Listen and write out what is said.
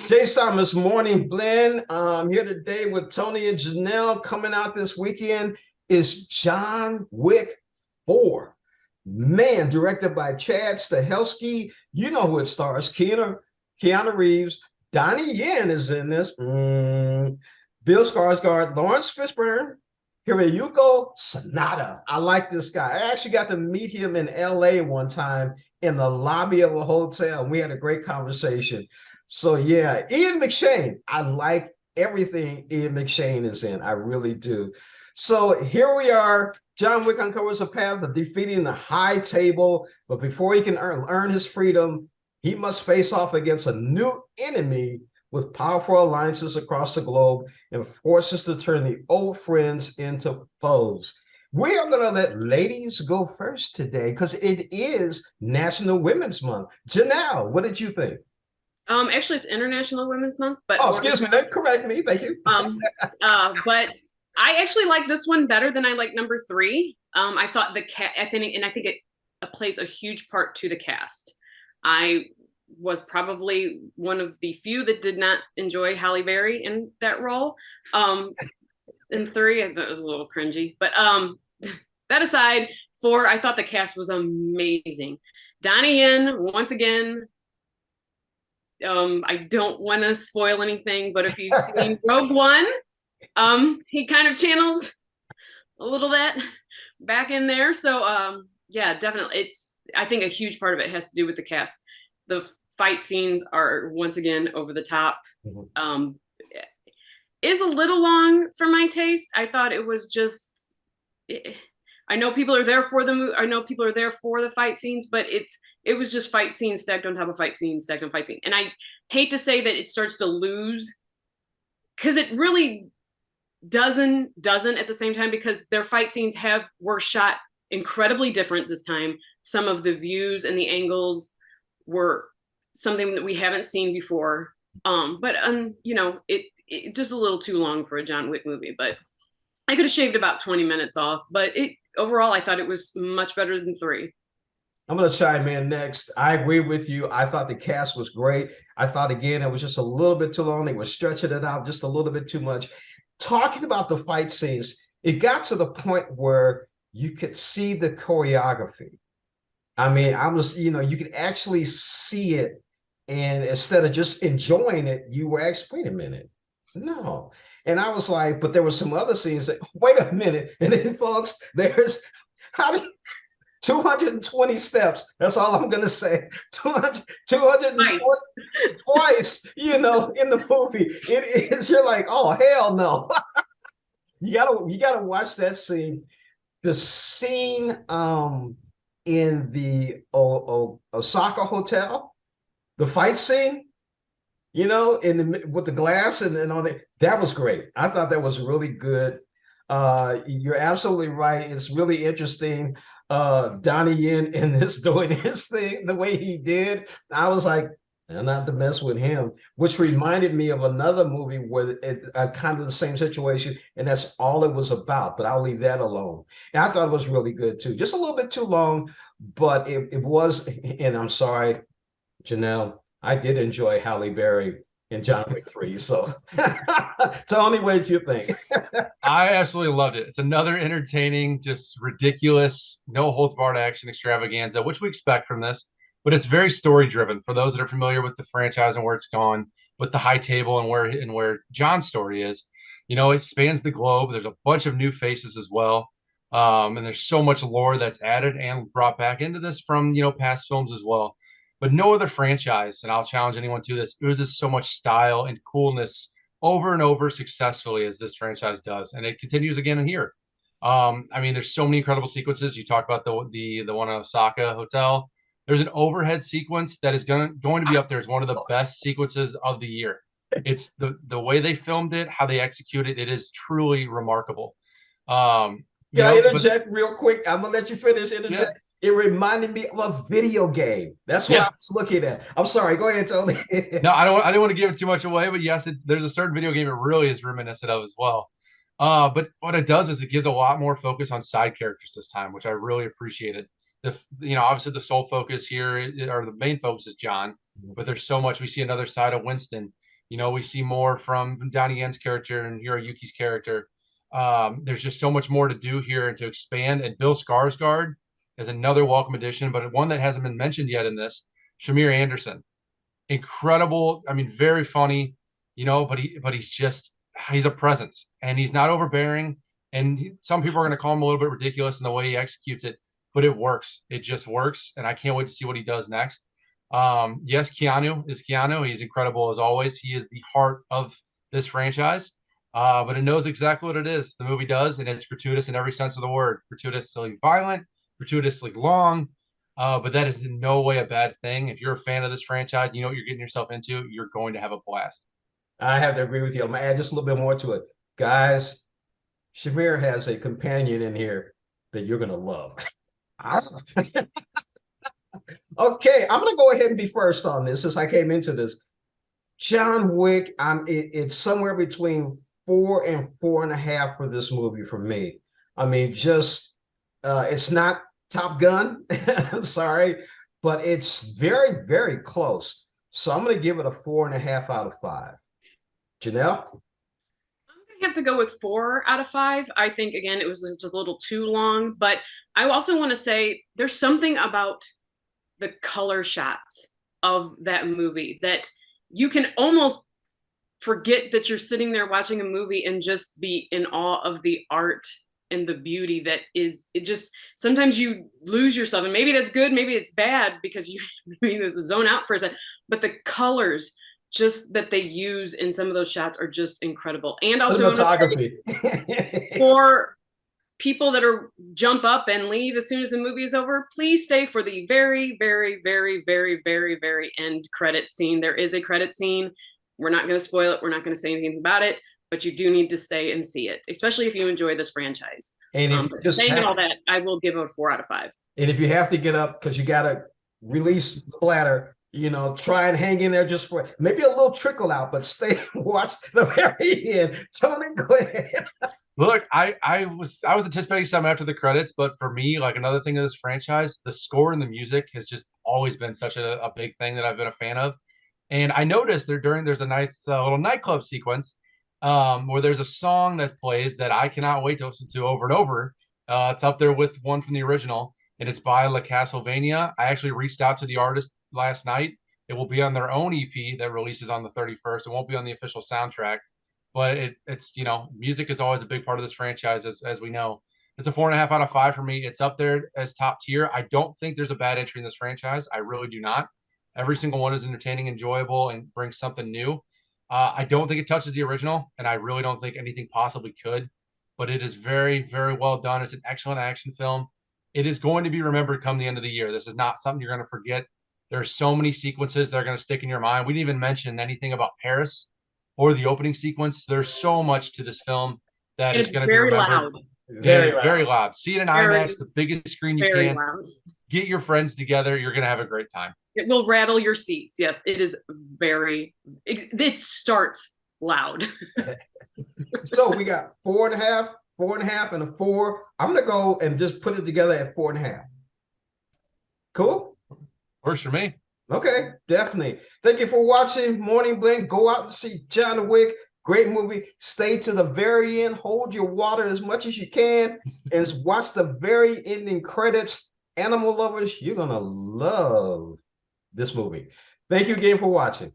Jay Thomas Morning Blend. I'm here today with Tony and Janelle. Coming out this weekend is John Wick 4. Man, directed by Chad Stahelski. You know who it stars. Keanu Reeves. Donnie Yen is in this. Bill Skarsgård, Lawrence Fishburne, Hiroyuko Sanada. I like this guy. I actually got to meet him in LA one time in the lobby of a hotel, and we had a great conversation. So yeah, Ian McShane. I like everything Ian McShane is in. I really do. So here we are. John Wick uncovers a path of defeating the high table, but before he can earn his freedom, he must face off against a new enemy with powerful alliances across the globe and forces to turn the old friends into foes. We are going to let ladies go first today because it is National Women's Month. Janelle, what did you think? Actually, it's International Women's Month, but Oh, excuse me. Correct me. Thank you. but I actually like this one better than I like number three. I thought I think it plays a huge part to the cast. I was probably one of the few that did not enjoy Halle Berry in that role. Um, in three, I thought it was a little cringy, but that aside, four, I thought the cast was amazing. Donnie Yen, once again, I don't want to spoil anything, but if you've seen Rogue One, he kind of channels a little that back in there. So yeah, definitely. I think a huge part of it has to do with the cast. The fight scenes are once again over the top. Mhm. Is a little long for my taste. I thought it was just I know people are there for the movie. I know people are there for the fight scenes, but it was just fight scenes stacked on top of fight scenes stacked on fight scene. And I hate to say that it starts to lose because it really doesn't at the same time, because their fight scenes were shot incredibly different this time. Some of the views and the angles were something that we haven't seen before. But it just a little too long for a John Wick movie. But I could have shaved about 20 minutes off. But it overall, I thought it was much better than three. I'm going to chime in next. I agree with you. I thought the cast was great. I thought, again, it was just a little bit too long. They were stretching it out just a little bit too much. Talking about the fight scenes, it got to the point where you could see the choreography. I mean, you could actually see it. And instead of just enjoying it, you were actually, wait a minute. No. And I was like, but there were some other scenes that, wait a minute. And then, folks, how do 220 steps. That's all I'm going to say. 200, 220 Nice. twice, in the movie. It is, you're like, oh, hell no. You gotta watch that scene. The scene in the Osaka hotel, the fight scene, with the glass and all that. That was great. I thought that was really good. You're absolutely right. It's really interesting. Donnie Yen in this doing his thing the way he did. I was like, and not to mess with him, which reminded me of another movie where it kind of the same situation, and that's all it was about. But I'll leave that alone. And I thought it was really good too. Just a little bit too long, but it was. And I'm sorry, Janelle, I did enjoy Halle Berry in John Wick 3. So, Tony, what did you think? I absolutely loved it. It's another entertaining, just ridiculous, no holds barred action extravaganza, which we expect from this, but it's very story driven. For those that are familiar with the franchise and where it's gone, with the high table and where John's story is, it spans the globe. There's a bunch of new faces as well. And there's so much lore that's added and brought back into this from past films as well. But no other franchise, and I'll challenge anyone to this, oozes so much style and coolness over and over successfully as this franchise does, and it continues again here. I mean, there's so many incredible sequences. You talk about the one in Osaka hotel. There's an overhead sequence that is going to be up there as one of the best sequences of the year. It's the way they filmed it, how they execute it. It is truly remarkable. Um, Can I but interject real quick? I'm gonna let you finish. yeah, Interject. It reminded me of a video game. That's what I yeah. was looking at. I'm sorry. Go ahead, Tony. No, I don't want to give it too much away, but yes, there's a certain video game it really is reminiscent of as well. But what it does is it gives a lot more focus on side characters this time, which I really appreciated. Obviously the sole focus here or the main focus is John, but there's so much. We see another side of Winston. You know, we see more from Donnie Yen's character and Hiroyuki's character. There's just so much more to do here and to expand. And Bill Skarsgård is another welcome addition, but one that hasn't been mentioned yet in this. Shamir Anderson, incredible. I mean, very funny, you know, but he's a presence, and he's not overbearing. And some people are going to call him a little bit ridiculous in the way he executes it, but it works. It just works, and I can't wait to see what he does next. Yes, Keanu is Keanu. He's incredible as always. He is the heart of this franchise, but it knows exactly what it is. The movie does, and it's gratuitous in every sense of the word. Gratuitously violent, gratuitously long, but that is in no way a bad thing. If you're a fan of this franchise, you know what you're getting yourself into. You're going to have a blast. I have to agree with you. I'm gonna add just a little bit more to it. Guys, Shamir has a companion in here that you're gonna love. Okay, I'm gonna go ahead and be first on this since I came into this. John Wick, it's somewhere between 4 and 4.5 for this movie for me. I mean, just it's not Top Gun, sorry, but it's very, very close. So I'm gonna give it a 4.5 out of 5. Janelle? I'm gonna have to go with 4 out of 5. I think again it was just a little too long, but I also want to say there's something about the color shots of that movie that you can almost forget that you're sitting there watching a movie and just be in awe of the art and the beauty that is. It just sometimes you lose yourself, and maybe that's good, maybe it's bad because you maybe there's a zone out for a second, but the colors just that they use in some of those shots are just incredible. And also for people that are jump up and leave as soon as the movie is over, please stay for the very, very, very, very, very, very end credit scene. There is a credit scene. We're not going to spoil it. We're not going to say anything about it, but you do need to stay and see it, especially if you enjoy this franchise. And if just saying all that, I will give it a 4 out of 5. And if you have to get up because you got to release the bladder, you know, try and hang in there just for maybe a little trickle out, but stay and watch the very end. Tony, go ahead. Look, I was anticipating some after the credits, but for me, like another thing of this franchise, the score and the music has just always been such a big thing that I've been a fan of. And I noticed there's a nice little nightclub sequence where there's a song that plays that I cannot wait to listen to over and over. It's up there with one from the original, and it's by La Castlevania. I actually reached out to the artist last night. It will be on their own EP that releases on the 31st. It won't be on the official soundtrack, but it's you know, music is always a big part of this franchise, as we know. It's a 4.5 out of 5 for me. It's up there as top tier. I don't think there's a bad entry in this franchise. I really do not. Every single one is entertaining, enjoyable, and brings something new. I don't think it touches the original, and I really don't think anything possibly could, but it is very, very well done. It's an excellent action film. It is going to be remembered come the end of the year. This is not something you're going to forget. There's so many sequences that are going to stick in your mind. We didn't even mention anything about Paris or the opening sequence. There's so much to this film that is going to be remembered. Very loud. See it in IMAX, the biggest screen you can. Loud. Get your friends together. You're going to have a great time. It will rattle your seats. Yes, it is it starts loud. So we got 4.5, 4.5, and a 4. I'm going to go and just put it together at 4.5. Cool? Works for me. Okay, definitely. Thank you for watching Morning Blend. Go out and see John Wick. Great movie. Stay to the very end. Hold your water as much as you can and watch the very ending credits. Animal lovers, you're going to love this movie. Thank you again for watching.